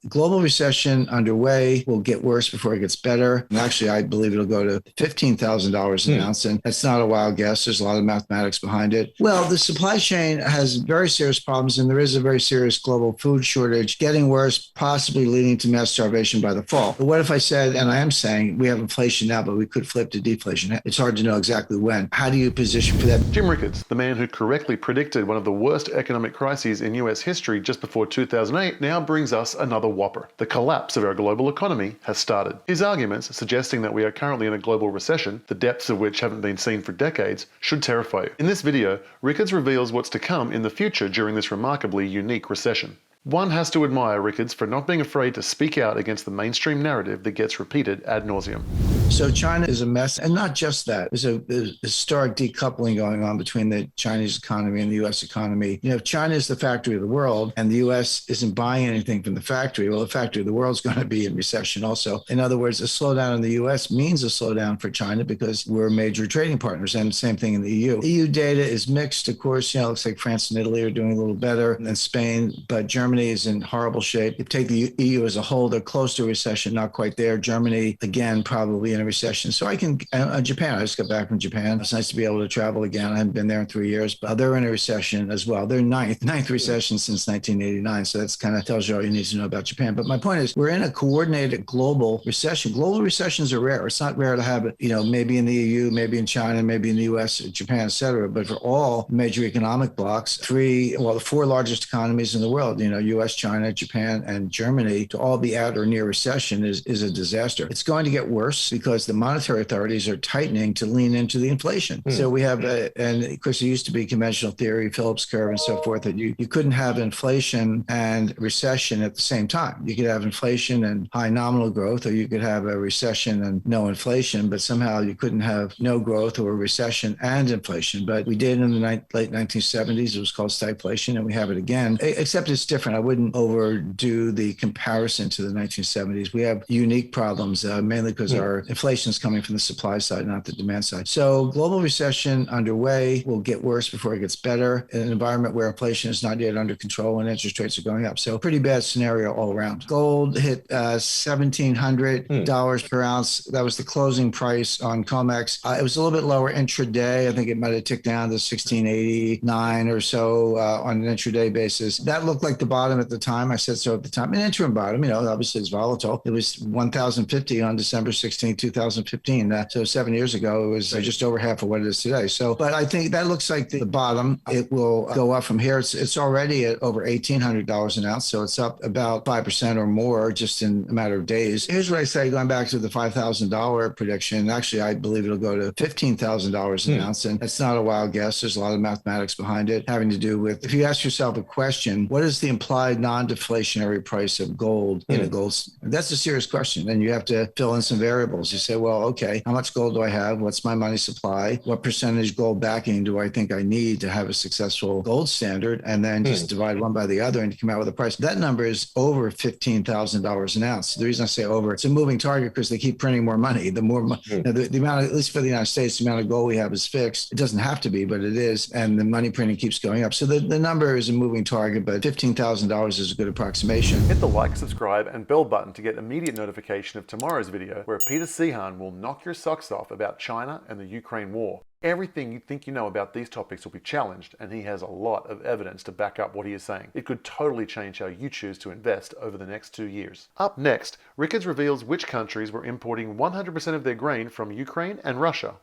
Global recession underway, will get worse before it gets better. And actually, I believe it'll go to $15,000 an ounce. And that's not a wild guess. There's a lot of mathematics behind it. Well, the supply chain has very serious problems, and there is a very serious global food shortage getting worse, possibly leading to mass starvation by the fall. But what if I said, and I am saying, we have inflation now, but we could flip to deflation? It's hard to know exactly when. How do you position for that? Jim Rickards, the man who correctly predicted one of the worst economic crises in US history just before 2008, now brings us another whopper. The collapse of our global economy has started. His arguments, suggesting that we are currently in a global recession, the depths of which haven't been seen for decades, should terrify you. In this video, Rickards reveals what's to come in the future during this remarkably unique recession. One has to admire Rickards for not being afraid to speak out against the mainstream narrative that gets repeated ad nauseum. So China is a mess, and not just that. There's a historic decoupling going on between the Chinese economy and the U.S. economy. You know, if China is the factory of the world and the U.S. isn't buying anything from the factory, well, the factory of the world is going to be in recession also. In other words, a slowdown in the U.S. means a slowdown for China because we're major trading partners, and same thing in the EU. EU data is mixed, of course. You know, it looks like France and Italy are doing a little better than Spain, but Germany is in horrible shape. If you take the EU as a whole, they're close to a recession, not quite there. Germany, again, probably in a recession. So I can, Japan, I just got back from Japan. It's nice to be able to travel again. I haven't been there in 3 years, but they're in a recession as well. They're ninth recession since 1989. So that's kind of tells you all you need to know about Japan. But my point is, we're in a coordinated global recession. Global recessions are rare. It's not rare to have it, you know, maybe in the EU, maybe in China, maybe in the US, Japan, et cetera. But for all major economic blocs, the four largest economies in the world, you know, US, China, Japan, and Germany, to all be at or near recession is a disaster. It's going to get worse because the monetary authorities are tightening to lean into the inflation. So we have, and of course, it used to be conventional theory, Phillips curve and so forth, that you couldn't have inflation and recession at the same time. You could have inflation and high nominal growth, or you could have a recession and no inflation, but somehow you couldn't have no growth or a recession and inflation. But we did in the late 1970s. It was called stagflation, and we have it again, except it's different. I wouldn't overdo the comparison to the 1970s. We have unique problems, mainly because our inflation is coming from the supply side, not the demand side. So global recession underway, will get worse before it gets better in an environment where inflation is not yet under control and interest rates are going up. So pretty bad scenario all around. Gold hit $1,700 per ounce. That was the closing price on COMEX. It was a little bit lower intraday. I think it might have ticked down to 1689 or so on an intraday basis. That looked like the bottom at the time. I said so at the time. An interim bottom, you know, obviously it's volatile. It was 1,050 on December 16, 2015. So 7 years ago, it was just over half of what it is today. So, but I think that looks like the bottom. It will go up from here. It's already at over $1,800 an ounce. So it's up about 5% or more just in a matter of days. Here's what I say, going back to the $5,000 prediction. Actually, I believe it'll go to $15,000 an ounce. And that's not a wild guess. There's a lot of mathematics behind it, having to do with, if you ask yourself a question, what is the implied non-deflationary price of gold in a gold? That's a serious question. And you have to fill in some variables. You say, well, okay, how much gold do I have? What's my money supply? What percentage gold backing do I think I need to have a successful gold standard? And then just divide one by the other and come out with a price. That number is over $15,000 an ounce. The reason I say over, it's a moving target because they keep printing more money. The more the amount, at least for the United States, the amount of gold we have is fixed. It doesn't have to be, but it is. And the money printing keeps going up. So the number is a moving target, but $15,000 is a good approximation. Hit the like, subscribe, and bell button to get immediate notification of tomorrow's video, where Peter Sehan will knock your socks off about China and the Ukraine war. Everything you think you know about these topics will be challenged, and he has a lot of evidence to back up what he is saying. It could totally change how you choose to invest over the next 2 years. Up next, Rickards reveals which countries were importing 100% of their grain from Ukraine and Russia.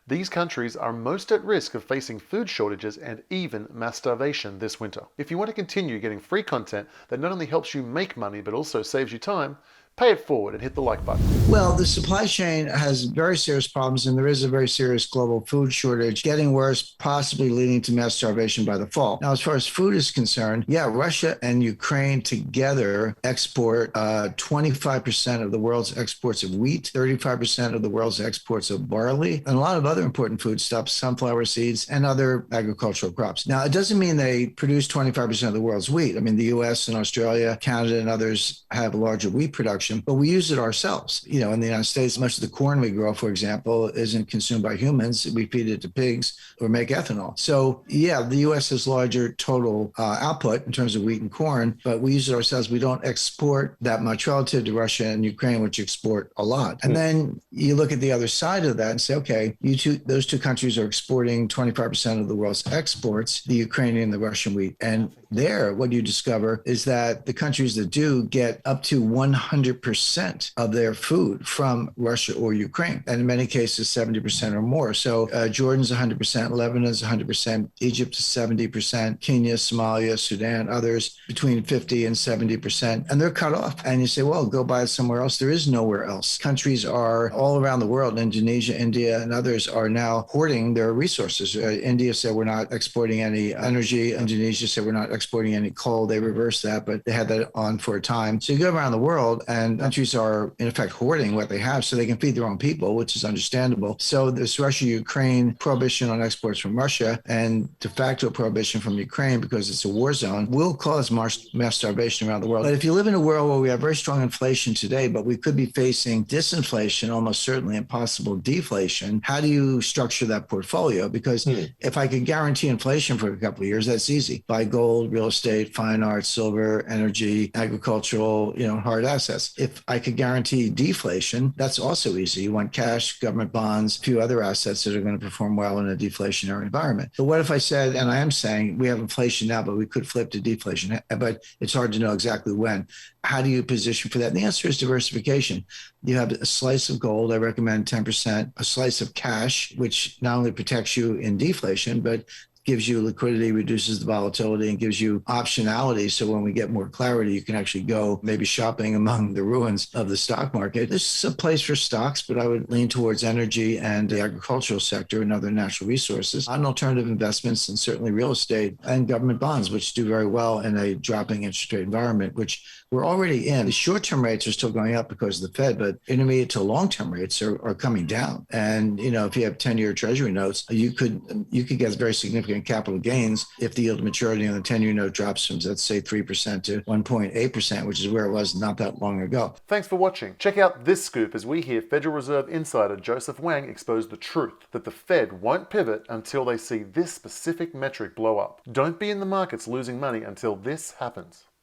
These countries are most at risk of facing food shortages and even mass starvation this winter. If you want to continue getting free content that not only helps you make money but also saves you time, pay it forward and hit the like button. Well, the supply chain has very serious problems, and there is a very serious global food shortage getting worse, possibly leading to mass starvation by the fall. Now, as far as food is concerned, yeah, Russia and Ukraine together export 25% of the world's exports of wheat, 35% of the world's exports of barley, and a lot of other important foodstuffs, sunflower seeds, and other agricultural crops. Now, it doesn't mean they produce 25% of the world's wheat. I mean, the US and Australia, Canada, and others have larger wheat production. production, but we use it ourselves. In the United States, much of the corn we grow, for example, isn't consumed by humans. We feed it to pigs or make ethanol. So yeah, the U.S. has larger total output in terms of wheat and corn, but we use it ourselves. We don't export that much relative to Russia and Ukraine, which export a lot. And then you look at the other side of that and say, okay, those two countries are exporting 25% of the world's exports, the Ukrainian and the Russian wheat. And there, what you discover is that the countries that do get up to 100% of their food from Russia or Ukraine, and in many cases, 70% or more. So Jordan's 100%, Lebanon's 100%, Egypt is 70%, Kenya, Somalia, Sudan, others between 50 and 70%, and they're cut off. And you say, well, go buy it somewhere else. There is nowhere else. Countries are all around the world, Indonesia, India, and others are now hoarding their resources. India said we're not exporting any energy. Indonesia said we're not exporting any coal. They reversed that, but they had that on for a time. So you go around the world and countries are in effect hoarding what they have so they can feed their own people, which is understandable. So this Russia-Ukraine prohibition on exports from Russia and de facto prohibition from Ukraine, because it's a war zone, will cause mass starvation around the world. But if you live in a world where we have very strong inflation today, but we could be facing disinflation, almost certainly, and possible deflation, how do you structure that portfolio? Because if I could guarantee inflation for a couple of years, that's easy. Buy gold, real estate, fine arts, silver, energy, agricultural, hard assets. If I could guarantee deflation, that's also easy. You want cash, government bonds, a few other assets that are going to perform well in a deflationary environment. But what if I said, and I am saying we have inflation now, but we could flip to deflation, but it's hard to know exactly when. How do you position for that? And the answer is diversification. You have a slice of gold, I recommend 10%, a slice of cash, which not only protects you in deflation, but gives you liquidity, reduces the volatility, and gives you optionality. So when we get more clarity, you can actually go maybe shopping among the ruins of the stock market. This is a place for stocks, but I would lean towards energy and the agricultural sector and other natural resources, on alternative investments, and certainly real estate and government bonds, which do very well in a dropping interest rate environment, which we're already in. The short-term rates are still going up because of the Fed, but intermediate to long-term rates are coming down. And, if you have 10-year treasury notes, you could get very significant capital gains if the yield to maturity on the 10-year note drops from, let's say, 3% to 1.8%, which is where it was not that long ago. Thanks for watching. Check out this scoop as we hear Federal Reserve insider Joseph Wang expose the truth that the Fed won't pivot until they see this specific metric blow up. Don't be in the markets losing money until this happens.